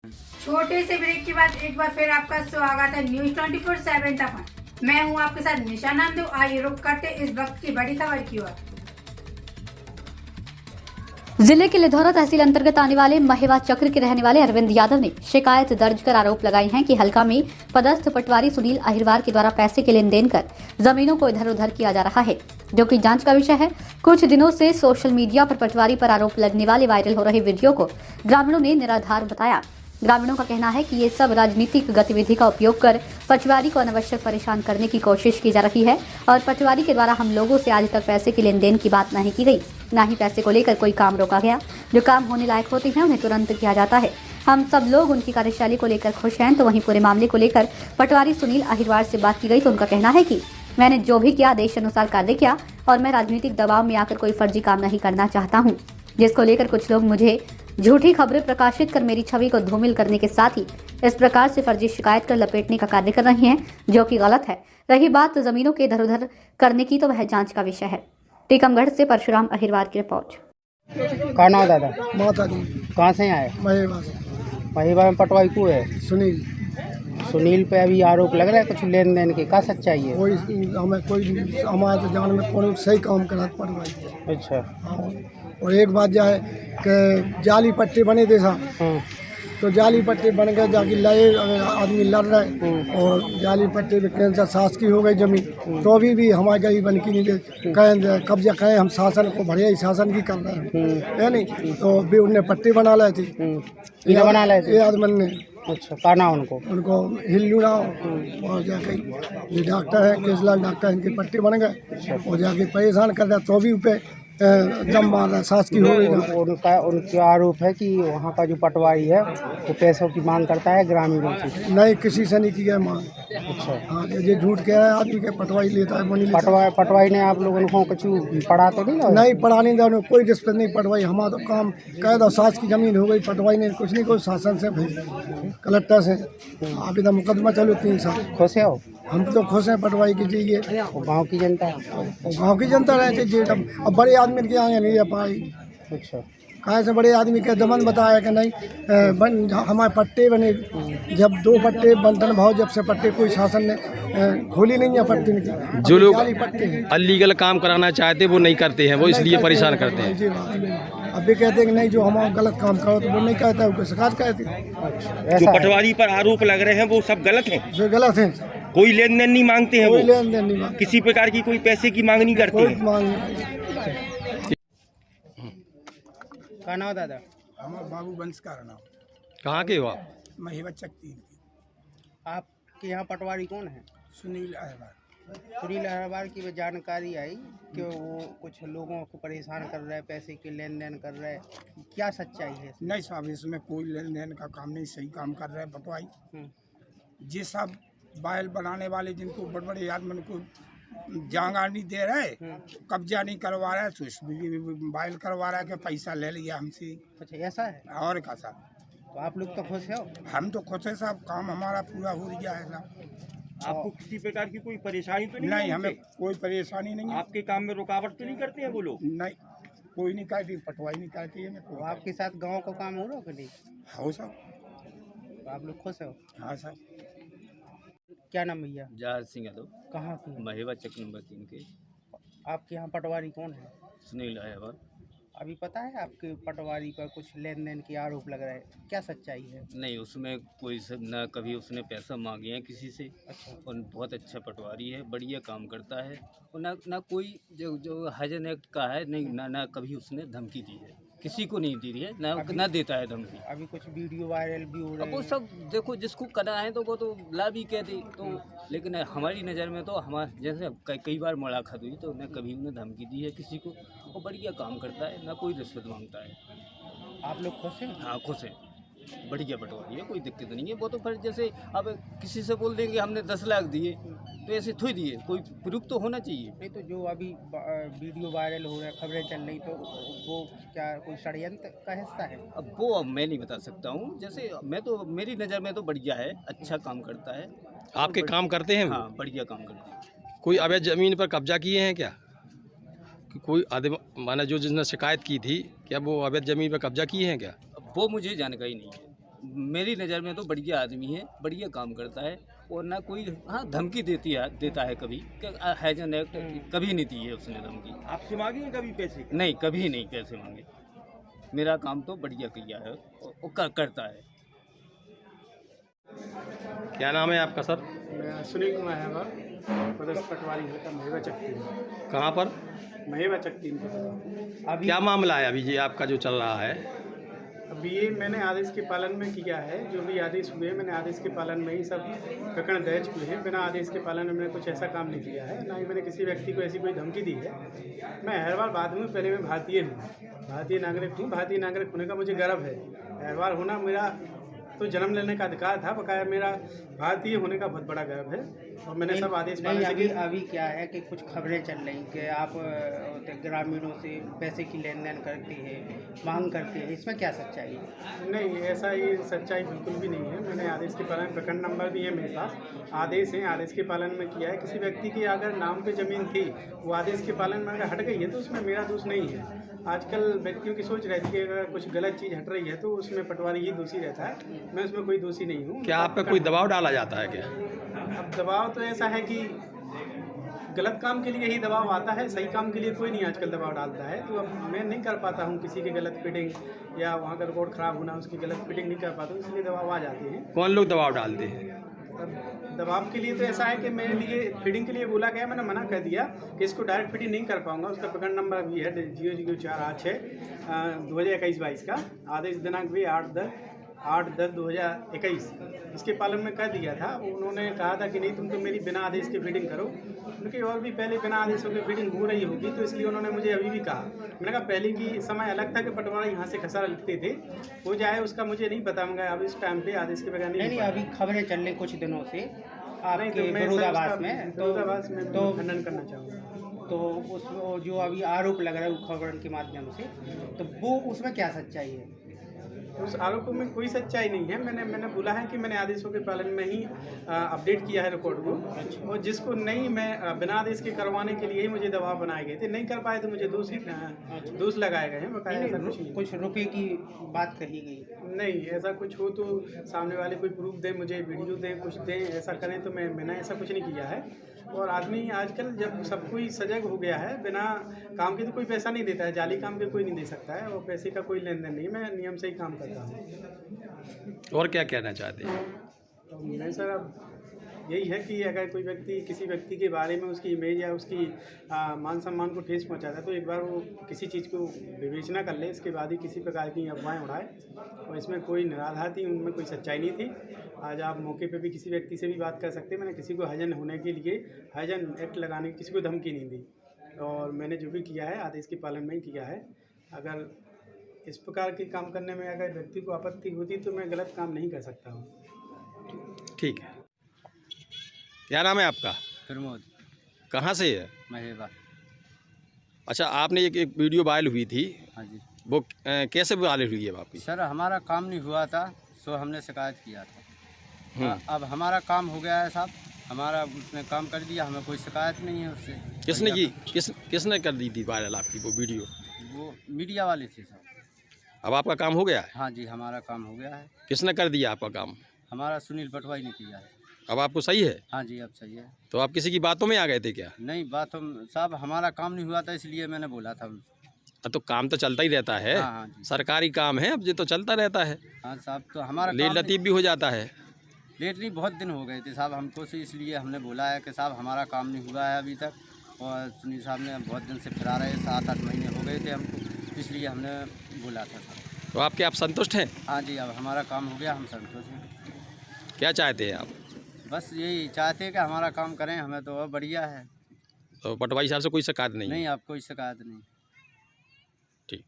छोटे से ब्रेक के बाद एक बार फिर आपका स्वागत है न्यूज 24/7 तक। मैं हूं आपके साथ निशा नामदेव। आइए रुक करते इस वक्त की बड़ी खबर की ओर। जिले के लिधौरा तहसील अंतर्गत आने वाले महेवा चक्र के रहने वाले अरविंद यादव ने शिकायत दर्ज कर आरोप लगाए हैं कि हल्का में पदस्थ पटवारी सुनील अहिरवार के द्वारा पैसे के लेन देन कर जमीनों को इधर उधर किया जा रहा है, जो कि जांच का विषय है। कुछ दिनों से सोशल मीडिया पर पटवारी पर आरोप लगने वाले वायरल हो रहे वीडियो को ग्रामीणों ने निराधार बताया। ग्रामीणों का कहना है कि ये सब राजनीतिक गतिविधि का उपयोग कर पटवारी को अनावश्यक परेशान करने की कोशिश की जा रही है और पटवारी के द्वारा हम लोगों से आज तक पैसे के लेन देन की बात नहीं की गई, न ही पैसे को लेकर कोई काम रोका गया। जो काम होने लायक होते हैं उन्हें तुरंत किया जाता है। हम सब लोग उनकी कार्यशैली को लेकर खुश हैं। तो वहीं पूरे मामले को लेकर पटवारी सुनील अहिरवार से बात की गई तो उनका कहना है कि मैंने जो भी किया आदेश अनुसार कार्य किया और मैं राजनीतिक दबाव में आकर कोई फर्जी काम नहीं करना चाहता हूँ, जिसको लेकर कुछ लोग मुझे झूठी खबरें प्रकाशित कर मेरी छवि को धूमिल करने के साथ ही इस प्रकार से फर्जी शिकायत कर लपेटने का कार्य कर रही हैं, जो कि गलत है। रही बात जमीनों के इधर उधर करने की तो वह जांच का विषय है। टीकमगढ़ से परशुराम अहिरवार की रिपोर्ट। कहाँ नाम दादा? माता दी कहाँ से आए? महेवा से महेवा में पटवाई को है सुनील। सुनील पे अभी आरोप लग रहा है कुछ लेन देन के, का सच्चाई है? कोई हमारे तो जान में कोई सही काम करा पड़वाई। अच्छा। हाँ, और एक बात जो है कि जाली पट्टे बने थे साहब, तो जाली पट्टे बन गए, जाके लड़े आदमी लड़ रहे और जाली पट्टे पे कैंसर सास की हो गई जमीन, तो अभी भी हमारे गई बन की नहीं दे कहें कब्जा कहें हम शासन को बढ़िया ही शासन की कर रहे हैं, है नहीं? तो भी उनने पट्टे बना लाए थे, बना लाए थे? ये आदमन ने। अच्छा, का नाम उनको हिल्लू ना और जाके ये डॉक्टर है केसलाल डॉक्टर, इनके पट्टे बन गए और जाके परेशान कर दिया, तो भी पे दम मार रहा, सांस की हो गई। उनका आरोप है कि वहाँ का जो पटवारी है वो पैसों की मांग करता है ग्रामीणों से। नहीं, किसी से नहीं किया मांग। अच्छा। हाँ, ये झूठ कह रहा है आदमी के पटवाई लेता है, वो नहीं लेता। पटवारी ने आप लोगों को कुछ पढ़ा तो नहीं? नहीं पढ़ा नहीं था, कोई रिश्वत नहीं। पटवाई हमारा तो काम कह दो, सास की जमीन हो गई, पटवाई ने कुछ नहीं, कोई शासन से भेज कलेक्टर से अभी तक मुकदमा चलो 3 साल। खुश हो? हम तो खुश हैं पटवाई की जी। ये गाँव की जनता? गाँव की जनता रहती जी। अब बड़े आदमी के आगे नहीं रह पाई। अच्छा। कहाँ से बड़े आदमी के दमन बताया कि नहीं हमारे पट्टे बने, जब 2 पट्टे बंधन भाव, जब से पट्टे कोई शासन ने खोली नहीं है पट्टे की। जो लोग पट्टे हैं अलीगल काम कराना चाहते वो नहीं करते हैं, वो इसलिए परेशान करते हैं। जी बात। अब भी कहते हैं कि नहीं जो हम गलत काम करो तो वो नहीं कहता है, उसको शिकायत कहते हैं। जो पटवारी पर आरोप लग रहे हैं वो सब गलत हैं, जो गलत है, कोई लेन देन नहीं मांगते हैं, कोई वो लेन देन नहीं मांगते, किसी प्रकार की कोई पैसे की मांग नहीं करते कोई हैं। मांग नहीं। का नाम दादा? हमारा बाबू वंश का नाम कहाँ के हो आप? महेवा चक्ती। आपके यहाँ पटवारी कौन है? सुनील अहिरवार। सुनील अहिरवार की जानकारी आई कि वो कुछ लोगों को परेशान कर रहा है, पैसे के लेन देन कर रहा है, क्या सच्चाई है? नहीं साहब, इसमें कोई लेन देन का काम नहीं, सही काम कर रहे हैं पटवाई। ये सब बायल बनाने वाले जिनको बड़े बड़े आदमी को जांगा नहीं दे रहे, कब्जा नहीं करवा रहा है, तो बायल करवा रहा है कि पैसा ले लिया हमसे। अच्छा, ऐसा है? और का साहब, तो आप लोग तो खुश हो? हम तो खुश है साहब, काम हमारा पूरा हो गया है साहब। आपको किसी प्रकार की कोई परेशानी तो नहीं, हमें कोई परेशानी नहीं है। आपके काम में रुकावट तो नहीं करते हैं वो लोग? नहीं, कोई नहीं कहती, पटवाई नहीं कहती है। तो आपके साथ गांव का काम हो रहा है कि नहीं? हो साहब। तो आप लोग खुश हो? हाँ साहब। क्या नाम भैया? जहाज सिंह यादव, कहाँ की? महेवा चक नंबर 3 के। आपके यहाँ पटवारी कौन है? सुनील अहिरवार। अभी पता है आपके पटवारी पर कुछ लेन देन के आरोप लग रहा है, क्या सच्चाई है? नहीं, उसमें कोई न कभी उसने पैसा मांगे हैं किसी से। अच्छा। और बहुत अच्छा पटवारी है, बढ़िया काम करता है और ना कोई जो हजन एक्ट का है, नहीं ना कभी उसने धमकी दी है, किसी को नहीं दी है, ना देता है धमकी। अभी कुछ वीडियो वायरल भी हो रहे अब वो हैं। सब देखो, जिसको करना है तो वो तो ला भी कह दे तो, लेकिन हमारी नज़र में तो हमारे जैसे कई बार मुलाकात हुई तो न कभी उन्हें धमकी दी है किसी को, और बढ़िया काम करता है, ना कोई रिश्वत मांगता है। आप लोग खुश हैं? हाँ, खुश हैं, बढ़िया पटवारी है, कोई दिक्कत नहीं है। वो तो फिर जैसे अब किसी से बोल देंगे हमने 10 लाख दिए तो ऐसे थोड़ी दिए, कोई प्रूफ तो होना चाहिए। नहीं तो जो अभी वीडियो वायरल हो रहा है, खबरें चल रही, तो वो क्या कोई षड्यंत्र का हिस्सा है? अब मैं नहीं बता सकता हूँ, जैसे मैं तो मेरी नज़र में तो बढ़िया है, अच्छा काम करता है। आपके काम करते हैं वो? हाँ, बढ़िया काम करते हैं। कोई अवैध जमीन पर कब्जा किए हैं क्या? कोई आदमी माना जो जिसने शिकायत की थी, क्या वो अवैध जमीन पर कब्जा किए हैं क्या? वो मुझे जानकारी नहीं है। मेरी नज़र में तो बढ़िया आदमी है, बढ़िया काम करता है और ना कोई हाँ धमकी देता है कभी हैजन एक्ट कभी नहीं दी है उसने धमकी। आपसे मांगी है कभी पैसे? नहीं, कभी नहीं पैसे मांगे। मेरा काम तो बढ़िया किया है और करता है। क्या नाम है आपका सर? मैं सुनील कुमार है पदस्थ पटवारी हल्का महेवा चक्की कहाँ पर? महेवा चक्की में। अभी क्या मामला है अभी जी आपका जो चल रहा है? अभी ये मैंने आदेश के पालन में किया है, जो भी आदेश हुए मैंने आदेश के पालन में ही सब प्रकरण दर्ज हुए हैं। बिना आदेश के पालन में मैंने कुछ ऐसा काम नहीं किया है, ना ही मैंने किसी व्यक्ति को ऐसी कोई धमकी दी है। मैं हर बार बाद में पहले मैं भारतीय हूँ, भारतीय नागरिक हूँ। भारतीय नागरिक होने का मुझे गर्व है। हर बार होना मेरा तो जन्म लेने का अधिकार था, बकाया मेरा भारतीय होने का बहुत बड़ा गर्व है और मैंने सब आदेश पालन से किया। अभी क्या है कि कुछ खबरें चल रही कि आप ग्रामीणों से पैसे की लेन देन करती है, मांग करती है, इसमें क्या सच्चाई है? नहीं, ऐसा ये सच्चाई बिल्कुल भी नहीं है। मैंने आदेश के पालन प्रकरण नंबर भी है मेरे पास, आदेश है, आदेश के पालन में किया है। किसी व्यक्ति की अगर नाम पे ज़मीन थी, वो आदेश के पालन में अगर हट गई है तो उसमें मेरा दोष नहीं है। आजकल व्यक्तियों की सोच रहती है कि अगर कुछ गलत चीज़ हट रही है तो उसमें पटवारी ही दोषी रहता है, मैं उसमें कोई दोषी नहीं हूँ। क्या आप पे कोई दबाव डाला जाता है क्या? अब दबाव तो ऐसा है कि गलत काम के लिए ही दबाव आता है, सही काम के लिए कोई नहीं आजकल दबाव डालता है। तो अब मैं नहीं कर पाता हूँ किसी की गलत फिटिंग या वहाँ का रिकॉर्ड ख़राब होना, उसकी गलत फिटिंग नहीं कर पाता हूँ, इसलिए दबाव आ जाते हैं। कौन लोग दबाव डालते हैं? अब दबाव के लिए तो ऐसा है कि मेरे लिए फिटिंग के लिए बोला गया, मैंने मना कर दिया कि इसको डायरेक्ट फिटिंग नहीं कर पाऊंगा। उसका प्रकरण नंबर भी है 00486 2021-22 का, आदेश दिनांक भी 8/10/2021। इसके पालन में कर दिया था। उन्होंने कहा था कि नहीं तुम तो मेरी बिना आदेश के फिटिंग करो, उनकी और भी पहले बिना आदेशों की फिटिंग हो रही होगी, तो इसलिए उन्होंने मुझे अभी भी कहा। मैंने कहा पहले की समय अलग था कि पटवारी यहाँ से खसारा लिखते थे, हो जाए उसका मुझे नहीं पता, मगर अब इस टाइम पे आदेश के बगैर नहीं, अभी खबरें चल रही कुछ दिनों से आपके विरोधाभास में, तो खंडन करना चाहूँगा। तो उस जो अभी आरोप लग रहा है खबरों के माध्यम से, तो वो उसमें क्या सच्चाई है? उस आरोप में कोई सच्चाई नहीं है। मैंने बोला है कि मैंने आदेशों के पालन में ही अपडेट किया है रिकॉर्ड को, और जिसको नहीं मैं बिना आदेश के करवाने के लिए ही मुझे दबाव बनाए गए थे, नहीं कर पाए तो मुझे दोष लगाए गए हैं। बकाया ऐसा कुछ नहीं, कुछ रुपये की बात कही गई नहीं। ऐसा कुछ हो तो सामने वाले कोई प्रूफ दें, मुझे वीडियो दें, कुछ दें, ऐसा करें तो मैंने ऐसा कुछ नहीं किया है। और आदमी आजकल जब सब कोई सजग हो गया है, बिना काम के तो कोई पैसा नहीं देता है, जाली काम के कोई नहीं दे सकता है, और पैसे का कोई लेन देन नहीं, मैं नियम से ही काम करता हूँ। और क्या कहना चाहते हैं? तो मैं सर अब यही है कि अगर कोई व्यक्ति किसी व्यक्ति के बारे में उसकी इमेज या उसकी मान सम्मान को ठेस पहुंचाता है, तो एक बार वो किसी चीज़ को विवेचना कर ले, इसके बाद ही किसी प्रकार की अफवाहें उड़ाए। और इसमें कोई निराधार थी, उनमें कोई सच्चाई नहीं थी। आज आप मौके पे भी किसी व्यक्ति से भी बात कर सकते हैं। मैंने किसी को हजन होने के लिए हजन एक्ट लगाने की किसी को धमकी नहीं दी, और मैंने जो भी किया है आदेश के पालन में ही किया है। अगर इस प्रकार के काम करने में अगर व्यक्ति को आपत्ति होती तो मैं गलत काम नहीं कर सकता हूँ। ठीक है। क्या नाम है आपका? प्रमोद कहाँ से है? महेवा। अच्छा, आपने एक वीडियो वायरल हुई थी, हाँ जी वो कैसे वायरल हुई है आपकी? सर, हमारा काम नहीं हुआ था, सो हमने शिकायत किया था। अब हमारा काम हो गया है साहब, हमारा उसने काम कर दिया, हमें कोई शिकायत नहीं है उससे। किसने की? किसने कर दी थी वायरल आपकी वो वीडियो? वो मीडिया वाले थे सर। अब आपका काम हो गया है? हाँ जी, हमारा काम हो गया है। किसने कर दिया आपका काम? हमारा सुनील पटवारी ने किया है। अब आपको सही है? हाँ जी, अब सही है। तो आप किसी की बातों में आ गए थे क्या? नहीं, बात हम साहब, हमारा काम नहीं हुआ था इसलिए मैंने बोला था उनसे। तो काम तो चलता ही रहता है। हाँ हाँ जी, सरकारी काम है, अब ये तो चलता रहता है। हाँ साहब, तो हमारा लेट काम लतीफ़ भी हो जाता है। लेट नहीं, बहुत दिन हो गए थे साहब हमको से, इसलिए हमने बोला है कि साहब हमारा काम नहीं हुआ है अभी तक। और सुनील साहब ने बहुत दिन से फिरा रहे, 7-8 महीने हो गए थे हमको, इसलिए हमने बोला था साहब। तो आप पसंतुष्ट हैं? हाँ जी, अब हमारा काम हो गया, हम संतुष्ट हैं। क्या चाहते हैं आप? बस यही चाहते हैं कि हमारा काम करें, हमें तो और बढ़िया है। तो पटवारी साहब से कोई शिकायत नहीं है? नहीं, अब कोई शिकायत नहीं। ठीक।